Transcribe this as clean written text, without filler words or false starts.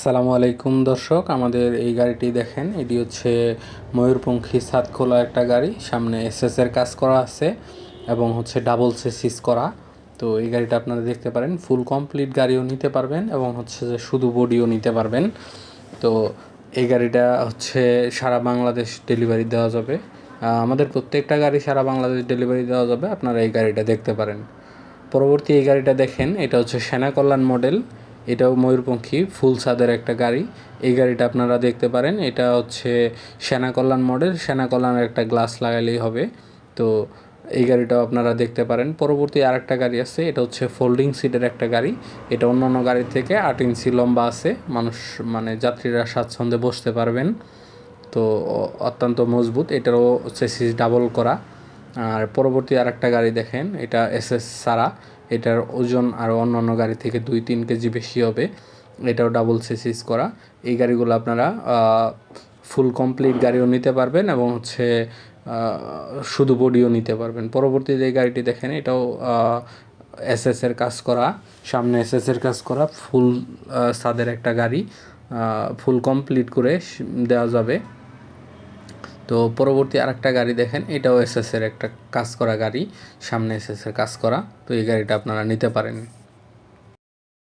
আসসালামু আলাইকুম দর্শক, আমাদের এই গাড়িটি দেখেন, এটি হচ্ছে ময়ূরপঙ্খী ছাদ খোলা একটা গাড়ি। সামনে এসএস এর কাজ করা আছে এবং হচ্ছে ডাবল চেসিস করা। তো এই গাড়িটা আপনারা দেখতে পারেন, ফুল কমপ্লিট গাড়িও নিতে পারবেন এবং হচ্ছে যে শুধু বডিও নিতে পারবেন। তো এই গাড়িটা হচ্ছে সারা বাংলাদেশ ডেলিভারি দেওয়া যাবে। আমাদের প্রত্যেকটা গাড়ি সারা বাংলাদেশ ডেলিভারি দেওয়া যাবে, আপনারা এই গাড়িটা দেখতে পারেন। পরবর্তী এই গাড়িটা দেখেন, এটা হচ্ছে সেনা কল্যাণ মডেল। এটাও ময়ূরপঙ্খী ফুল ছাদের একটা গাড়ি। এই গাড়িটা আপনারা দেখতে পারেন, এটা হচ্ছে সেনা কল্যাণ মডেল। সেনা কল্যাণের একটা গ্লাস লাগালেই হবে। তো এই গাড়িটাও আপনারা দেখতে পারেন। পরবর্তী আরেকটা গাড়ি আছে, এটা হচ্ছে ফোল্ডিং সিটের একটা গাড়ি। এটা অন্যান্য গাড়ির থেকে 8 ইঞ্চি লম্বা আছে, মানুষ যাত্রীরা স্বাচ্ছন্দ্যে বসতে পারবেন। তো অত্যন্ত মজবুত, এটারও চেসিস ডাবল করা। আর পরবর্তী আরেকটা গাড়ি দেখেন, এটা এসএস সারা। এটার ওজন আরও অন্যান্য গাড়ি থেকে 2-3 কেজি বেশি হবে। এটাও ডাবল চেসিস করা। এই গাড়িগুলো আপনারা ফুল কমপ্লিট গাড়িও নিতে পারবেন এবং হচ্ছে শুধু বডিও নিতে পারবেন। পরবর্তী যে গাড়িটি দেখেন, এটাও এসএস এর কাজ করা, সামনে এসএস এর কাজ করা ফুল ছাদের একটা গাড়ি, ফুল কমপ্লিট করে দেওয়া যাবে। তো পরবর্তী আরেকটা গাড়ি দেখেন, এটাও এসএস এর একটা কাজ করা গাড়ি, সামনে এসএস এর কাজ করা। তো এই গাড়িটা আপনারা নিতে পারেন।